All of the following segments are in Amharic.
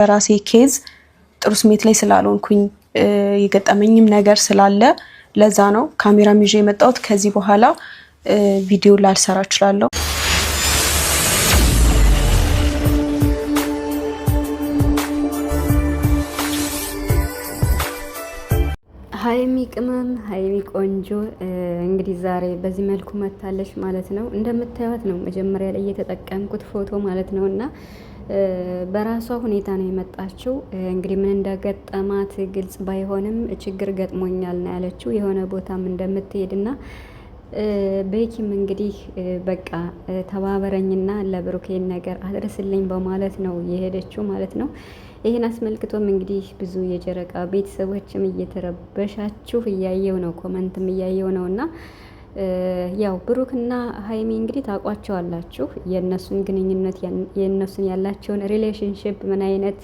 በራሴ ኬዝ ጥሩ ስሜት ላይ ስላልሆንኩኝ የገጠመኝም ነገር ስላለ ለዛ ነው ካሜራም ይዤ የመጣሁት። ከዚህ በኋላ ቪዲዮ ላልሰራ እችላለሁ። ሀይሚ ቅመም ሀይሚ ቆንጆ እንግዲህ ዛሬ በዚህ መልኩ መታለች ማለት ነው። እንደምታዩት ነው መጀመሪያ ላይ የተጠቀምኩት ፎቶ ማለት ነው። እና በራሷ ሁኔታ ነው የመጣችው። እንግዲህ ምን እንደገጠማት ግልጽ ባይሆንም ችግር ገጥሞኛል ነው ያለችው። የሆነ ቦታም እንደምትሄድና ቤኪም እንግዲህ በቃ ተባበረኝና ለብሩኬን ነገር አድርስልኝ በማለት ነው የሄደችው ማለት ነው። ይህን አስመልክቶም እንግዲህ ብዙ የጨረቃ ቤተሰቦችም እየተረበሻችሁ እያየው ነው፣ ኮመንትም እያየው ነው። እና ያው ብሩክና ሀይሚ እንግዲህ ታውቋቸዋላችሁ የእነሱን ግንኙነት የእነሱን ያላቸውን ሪሌሽንሽፕ ምን አይነት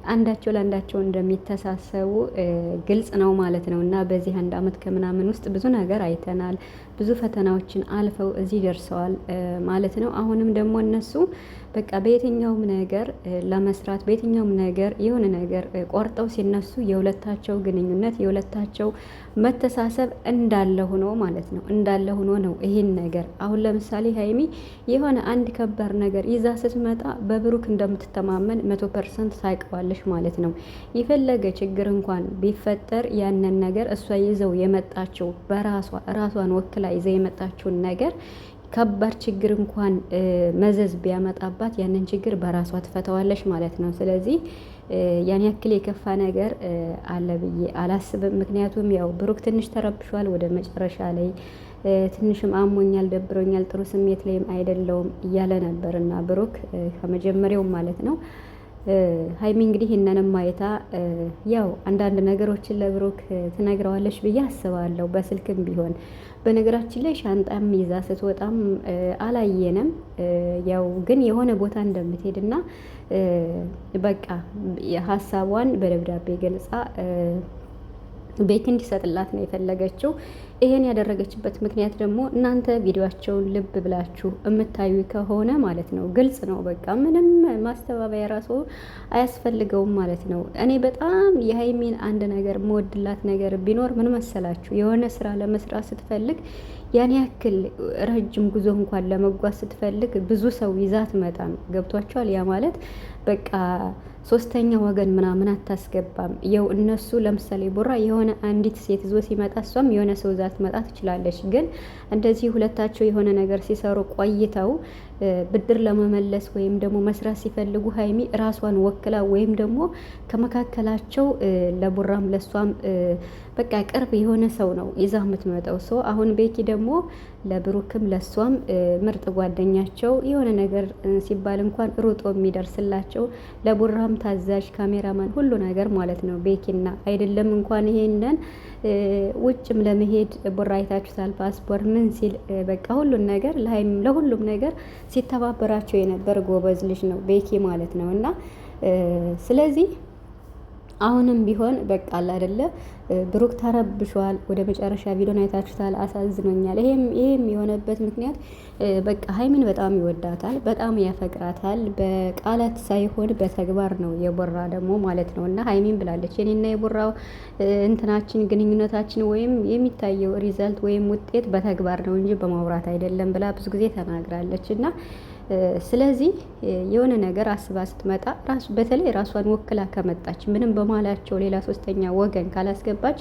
አንዳቸው ለአንዳቸው እንደሚተሳሰቡ ግልጽ ነው ማለት ነው። እና በዚህ 1 አመት ከምናምን ውስጥ ብዙ ነገር አይተናል። ብዙ ፈተናዎችን አልፈው እዚህ ደርሰዋል ማለት ነው። አሁንም ደግሞ እነሱ በቃ በየትኛውም ነገር ለመስራት በየትኛውም ነገር የሆነ ነገር ቆርጠው ሲነሱ የሁለታቸው ግንኙነት የሁለታቸው መተሳሰብ እንዳለ ሆኖ ማለት ነው እንዳለ ሆኖ ነው ይሄን ነገር አሁን ለምሳሌ ሀይሚ የሆነ አንድ ከባድ ነገር ይዛ ስትመጣ በብሩክ እንደምትተማመን 100% ታውቀዋለች ማለት ነው። የፈለገ ችግር እንኳን ቢፈጠር ያንን ነገር እሷ ይዘው የመጣችው ራሷን ወክላ ይዘው የመጣችውን ነገር ከባድ ችግር እንኳን መዘዝ ቢያመጣባት ያንን ችግር በራሷ ትፈታዋለች ማለት ነው። ስለዚህ ያን ያክል የከፋ ነገር አለ ብዬ አላስብም። ምክንያቱም ያው ብሩክ ትንሽ ተረብሿል ወደ መጨረሻ ላይ ትንሽም አሞኛል፣ ደብሮኛል፣ ጥሩ ስሜት ላይም አይደለውም እያለ ነበርና ብሩክ ከመጀመሪያው ማለት ነው። ሀይሚ እንግዲህ ይሄንንም ማየታ ያው አንዳንድ ነገሮችን ለብሩክ ትነግረዋለች ብዬ አስባለሁ፣ በስልክም ቢሆን። በነገራችን ላይ ሻንጣም ይዛ ስትወጣም አላየንም። ያው ግን የሆነ ቦታ እንደምትሄድና በቃ ሀሳቧን በደብዳቤ ገልጻ ቤት እንዲሰጥላት ነው የፈለገችው። ይሄን ያደረገችበት ምክንያት ደግሞ እናንተ ቪዲዮአቸውን ልብ ብላችሁ የምታዩ ከሆነ ማለት ነው ግልጽ ነው። በቃ ምንም ማስተባበያ ራሱ አያስፈልገውም ማለት ነው። እኔ በጣም የሀይሚን አንድ ነገር መወድላት ነገር ቢኖር ምን መሰላችሁ? የሆነ ስራ ለመስራት ስትፈልግ ያን ያክል ረጅም ጉዞ እንኳን ለመጓዝ ስትፈልግ ብዙ ሰው ይዛት መጣም ገብቷቸዋል። ያ ማለት በቃ ሶስተኛ ወገን ምናምን አታስገባም። ያው እነሱ ለምሳሌ ቡራ የሆነ አንዲት ሴት ይዞ ሲመጣ እሷም የሆነ ሰው ዛት መጣ ትችላለች። ግን እንደዚህ ሁለታቸው የሆነ ነገር ሲሰሩ ቆይተው ብድር ለመመለስ ወይም ደግሞ መስራት ሲፈልጉ ሀይሚ ራሷን ወክላ ወይም ደግሞ ከመካከላቸው ለቡራም ለሷም በቃ ቅርብ የሆነ ሰው ነው ይዛ የምትመጣው ሰው። አሁን ቤኪ ደግሞ ለብሩክም ለሷም ምርጥ ጓደኛቸው የሆነ ነገር ሲባል እንኳን ሩጦ የሚደርስላቸው ለቡራም ታዛዥ ካሜራማን ሁሉ ነገር ማለት ነው ቤኪና አይደለም እንኳን ይሄንን ውጭም ለመሄድ ቡራ አይታችሁታል። ፓስፖርት ምን ሲል በቃ ሁሉን ነገር ለሀይሚም ለሁሉም ነገር ሲተባበራቸው የነበር ጎበዝ ልጅ ነው ቤኪ ማለት ነው። እና ስለዚህ አሁንም ቢሆን በቃ አለ አይደለ ብሩክ ተረብሿል። ወደ መጨረሻ ቪዲዮን አይታችሁታል። አሳዝኖኛል። ይሄም የሆነበት ምክንያት በቃ ሀይሚን በጣም ይወዳታል፣ በጣም ያፈቅራታል። በቃላት ሳይሆን በተግባር ነው የቦራ ደግሞ ማለት ነው። እና ሀይሚን ብላለች የኔና የቦራው እንትናችን ግንኙነታችን ወይም የሚታየው ሪዛልት ወይም ውጤት በተግባር ነው እንጂ በማውራት አይደለም ብላ ብዙ ጊዜ ተናግራለች። እና ስለዚህ የሆነ ነገር አስባ ስትመጣ በተለይ ራሷን ወክላ ከመጣች ምንም በማላቸው ሌላ ሶስተኛ ወገን ካላስገባች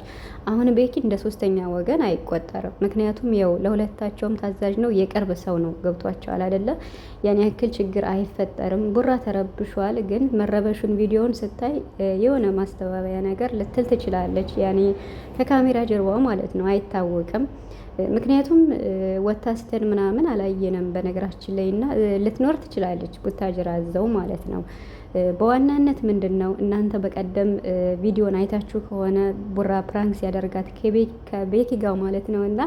አሁን ቤኪ እንደ ሶስተኛ ወገን አይቆጠርም። ምክንያቱም ያው ለሁለታቸውም ታዛዥ ነው፣ የቅርብ ሰው ነው። ገብቷቸዋል አይደለ? ያን ያክል ችግር አይፈጠርም። ቡራ ተረብሿል። ግን መረበሹን ቪዲዮውን ስታይ የሆነ ማስተባበያ ነገር ልትል ትችላለች። ያኔ ከካሜራ ጀርባው ማለት ነው፣ አይታወቅም። ምክንያቱም ወታስተን ምናምን አላየንም በነገራችን ላይ። እና ልትኖር ትችላለች ቡታጅራ እዛው ማለት ነው። በዋናነት ምንድነው እናንተ በቀደም ቪዲዮን አይታችሁ ከሆነ ቡራ ፕራንክ ሲያደርጋት ከቤኪ ጋር ማለት ነው። እና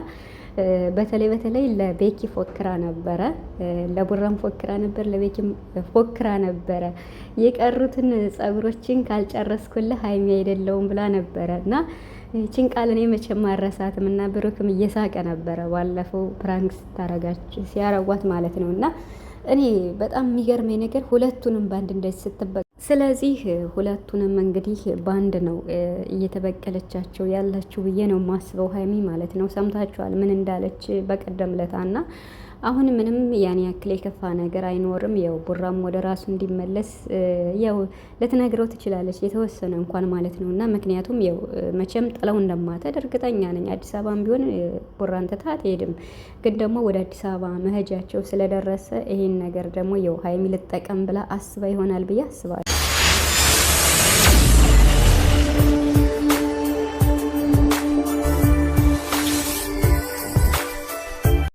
በተለይ ለቤኪ ፎክራ ነበረ፣ ለቡራም ፎክራ ነበር፣ ለቤኪም ፎክራ ነበረ። የቀሩትን ጸጉሮችን ካልጨረስኩልህ ሀይሚ አይደለውም ብላ ነበረ። እና ይህችን ቃል እኔ መቼም አልረሳትም። እና ብሩክም እየሳቀ ነበረ ባለፈው ፕራንክ ሲያረጓት ማለት ነው። እና እኔ በጣም የሚገርመኝ ነገር ሁለቱንም ባንድ እንደዚህ ስትበቅ ስለዚህ ሁለቱንም እንግዲህ ባንድ ነው እየተበቀለቻቸው ያላችሁ ብዬ ነው ማስበው ሀይሚ ማለት ነው። ሰምታችኋል ምን እንዳለች በቀደም ለታና አሁን ምንም ያን ያክል የከፋ ነገር አይኖርም። ያው ቡራም ወደ ራሱ እንዲመለስ ያው ልትነግረው ትችላለች የተወሰነ እንኳን ማለት ነው። እና ምክንያቱም ያው መቼም ጥለው እንደማትሄድ እርግጠኛ ነኝ። አዲስ አበባም ቢሆን ቡራን ትታ አትሄድም። ግን ደግሞ ወደ አዲስ አበባ መሄጃቸው ስለደረሰ ይሄን ነገር ደግሞ ያው ሀይሚ ልጠቀም ብላ አስባ ይሆናል ብዬ አስባለሁ።